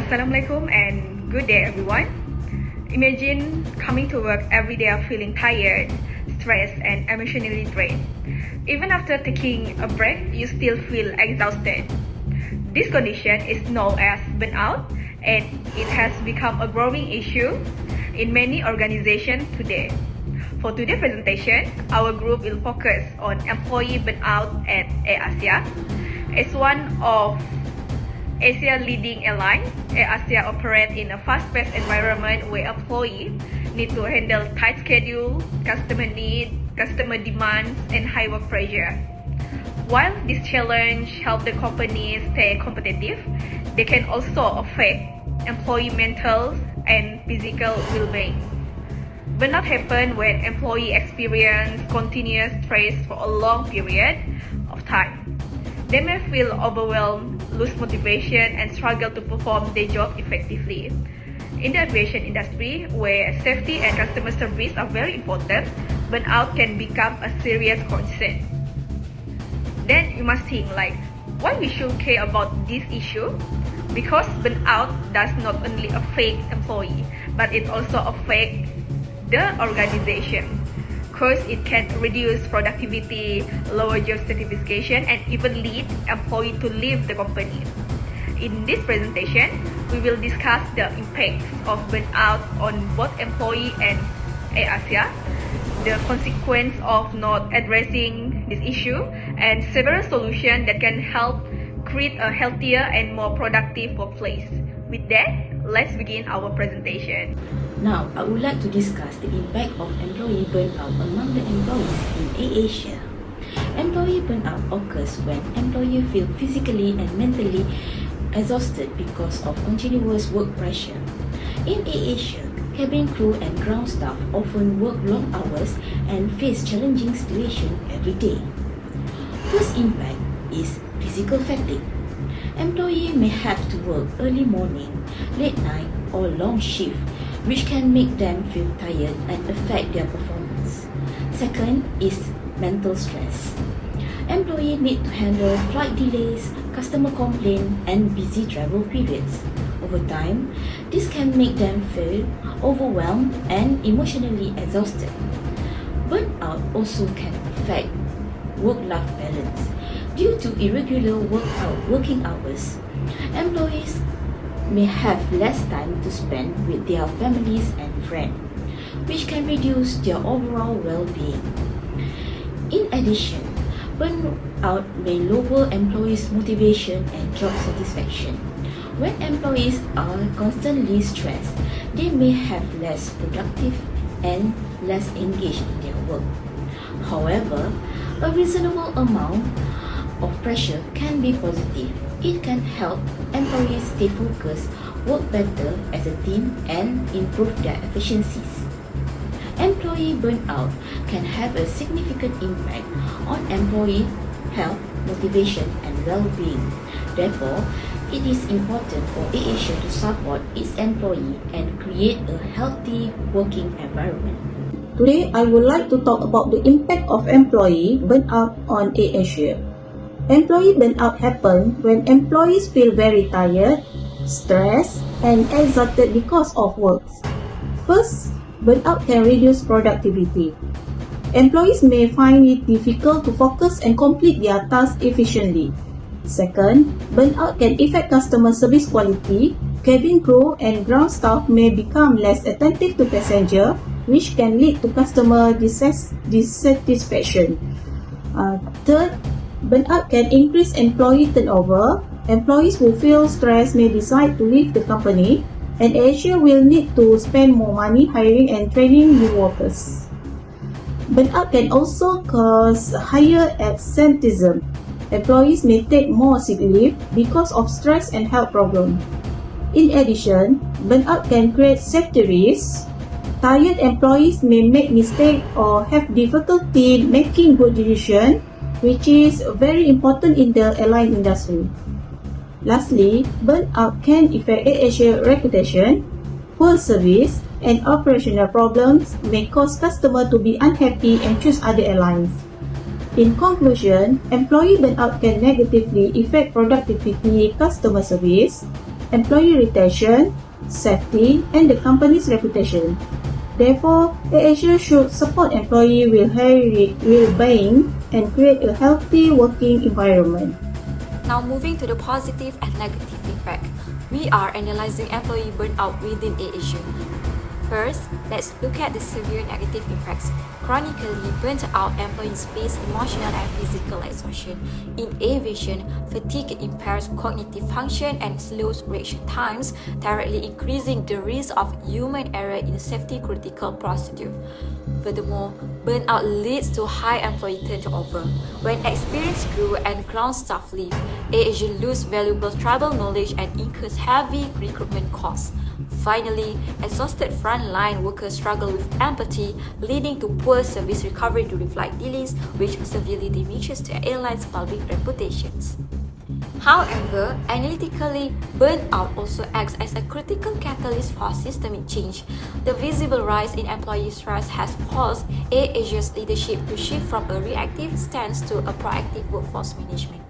Assalamualaikum and good day everyone. Imagine coming to work every day feeling tired, stressed and emotionally drained. Even after taking a break, you still feel exhausted. This condition is known as burnout and it has become a growing issue in many organizations today. For today's presentation, our group will focus on employee burnout at Airasia. As one of Asia's leading airline, Airasia operates in a fast-paced environment where employees need to handle tight schedule, customer needs, customer demands, and high work pressure. While this challenge helps the company stay competitive, they can also affect employee mental and physical well-being. Burnout happens when employees experience continuous stress for a long period of time. They may feel overwhelmed, lose motivation, and struggle to perform their job effectively. In the aviation industry, where safety and customer service are very important, burnout can become a serious concern. Then you must think why we should care about this issue? Because burnout does not only affect employees, but it also affects the organization, because it can reduce productivity, lower job satisfaction, and even lead employees to leave the company. In this presentation, we will discuss the impacts of burnout on both employee and Airasia, the consequence of not addressing this issue, and several solutions that can help create a healthier and more productive workplace. With that, let's begin our presentation. Now, I would like to discuss the impact of employee burnout among the employees in Airasia. Employee burnout occurs when employees feel physically and mentally exhausted because of continuous work pressure. In Airasia, cabin crew and ground staff often work long hours and face challenging situations every day. First impact is physical fatigue. Employees may have to work early morning, late night, or long shift, which can make them feel tired and affect their performance. Second is mental stress. Employees need to handle flight delays, customer complaints, and busy travel periods. Over time, this can make them feel overwhelmed and emotionally exhausted. Burnout also can affect work-life balance. Due to irregular working hours, employees may have less time to spend with their families and friends, which can reduce their overall well-being. In addition, burnout may lower employees' motivation and job satisfaction. When employees are constantly stressed, they may have less productive and less engaged in their work. However, a reasonable amount of pressure can be positive. It can help employees stay focused, work better as a team, and improve their efficiencies. Employee burnout can have a significant impact on employee health, motivation, and well-being. Therefore, it is important for Airasia to support its employees and create a healthy working environment. Today, I would like to talk about the impact of employee burnout on Airasia. Employee burnout happens when employees feel very tired, stressed, and exhausted because of work. First, burnout can reduce productivity. Employees may find it difficult to focus and complete their tasks efficiently. Second, burnout can affect customer service quality. Cabin crew and ground staff may become less attentive to passengers, which can lead to customer dissatisfaction. Third, burnout can increase employee turnover. Employees who feel stressed may decide to leave the company, and Airasia will need to spend more money hiring and training new workers. Burnout can also cause higher absenteeism. Employees may take more sick leave because of stress and health problems. In addition, burnout can create safety risks. Tired employees may make mistakes or have difficulty making good decisions, which is very important in the airline industry. Lastly, burnout can affect Airasia's reputation. Poor service and operational problems may cause customers to be unhappy and choose other airlines. In conclusion, employee burnout can negatively affect productivity, customer service, employee retention, safety, and the company's reputation. Therefore, Airasia should support employee well-being and create a healthy working environment. Now moving to the positive and negative impact. We are analyzing employee burnout within Airasia. First, let's look at the severe negative impacts. Chronically burnt out employees face emotional and physical exhaustion. In aviation, fatigue impairs cognitive function and slows reaction times, directly increasing the risk of human error in safety-critical procedure. Furthermore, burnout leads to high employee turnover. When experienced crew and ground staff leave, Airasia loses valuable travel knowledge and incurs heavy recruitment costs. Finally, exhausted frontline workers struggle with empathy, leading to poor service recovery during flight delays, which severely damages the airline's public reputations. However, analytically, burnout also acts as a critical catalyst for systemic change. The visible rise in employee stress has forced Airasia's leadership to shift from a reactive stance to a proactive workforce management.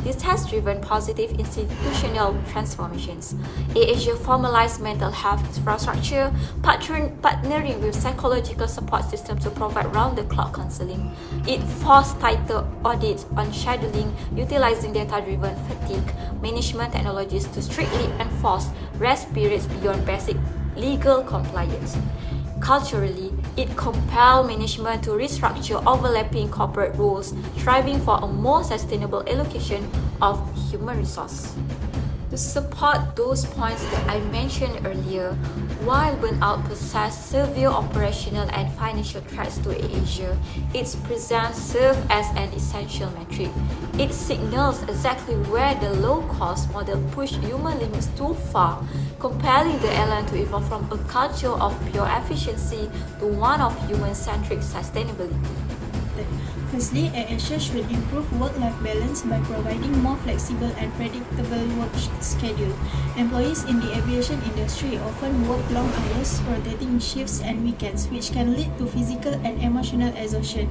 This has driven positive institutional transformations. Airasia formalized mental health infrastructure, partnering with psychological support systems to provide round-the-clock counseling. It forced tighter audits on scheduling, utilizing data-driven fatigue management technologies to strictly enforce rest periods beyond basic legal compliance. Culturally, it compelled management to restructure overlapping corporate roles, striving for a more sustainable allocation of human resources. To support those points that I mentioned earlier, while burnout poses severe operational and financial threats to Airasia, its presence serves as an essential metric. It signals exactly where the low-cost model pushed human limits too far, compelling the airline to evolve from a culture of pure efficiency to one of human-centric sustainability. Firstly, Airasia should improve work-life balance by providing more flexible and predictable work schedule. Employees in the aviation industry often work long hours, rotating shifts and weekends, which can lead to physical and emotional exhaustion.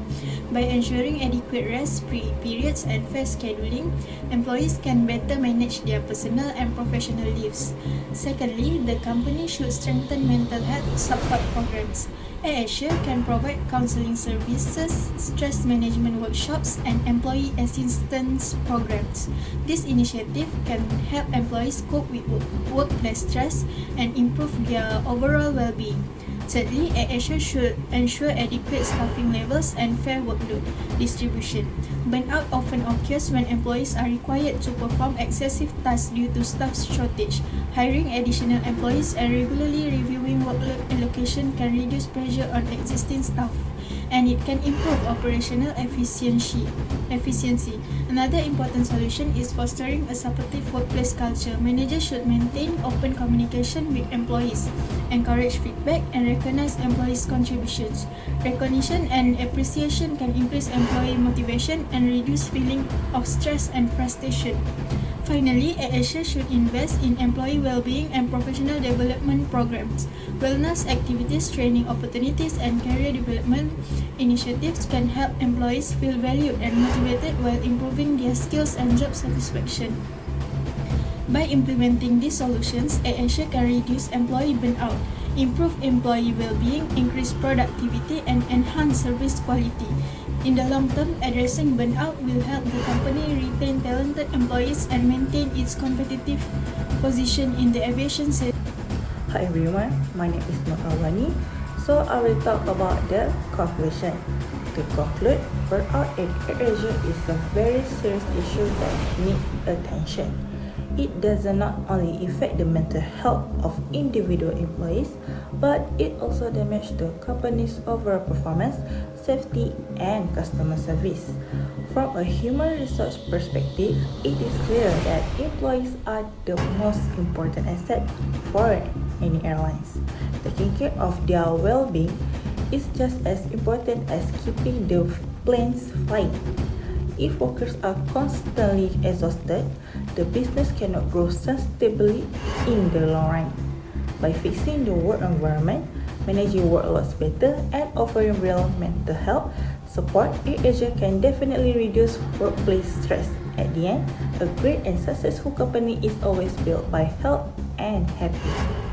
By ensuring adequate rest periods and fair scheduling, employees can better manage their personal and professional lives. Secondly, the company should strengthen mental health support programs. Airasia can provide counseling services, stress management workshops, and employee assistance programs. This initiative can help employees cope with workplace stress and improve their overall well-being. Thirdly, Airasia should ensure adequate staffing levels and fair workload distribution. Burnout often occurs when employees are required to perform excessive tasks due to staff shortage. Hiring additional employees and regularly reviewing workload allocation can reduce pressure on existing staff, and it can improve operational efficiency. Another important solution is fostering a supportive workplace culture. Managers should maintain open communication with employees, encourage feedback, and recognize employees' contributions. Recognition and appreciation can increase employee motivation and reduce feeling of stress and frustration. Finally, Airasia should invest in employee well-being and professional development programs. Wellness activities, training opportunities, and career development initiatives can help employees feel valued and motivated while improving their skills and job satisfaction. By implementing these solutions, Airasia can reduce employee burnout, improve employee well-being, increase productivity, and enhance service quality. In the long term, addressing burnout will help the company retain talented employees and maintain its competitive position in the aviation sector. Hi everyone, my name is Makawani. So I will talk about the conclusion. To conclude, burnout at Airasia is a very serious issue that needs attention. It does not only affect the mental health of individual employees, but it also damages the company's overall performance, safety, and customer service. From a human resource perspective, it is clear that employees are the most important asset for any airlines. Taking care of their well-being is just as important as keeping the planes flying. If workers are constantly exhausted, the business cannot grow sustainably in the long run. By fixing the work environment, managing workloads better, and offering real mental health support, Airasia can definitely reduce workplace stress At the end, a great and successful company is always built by health and happiness.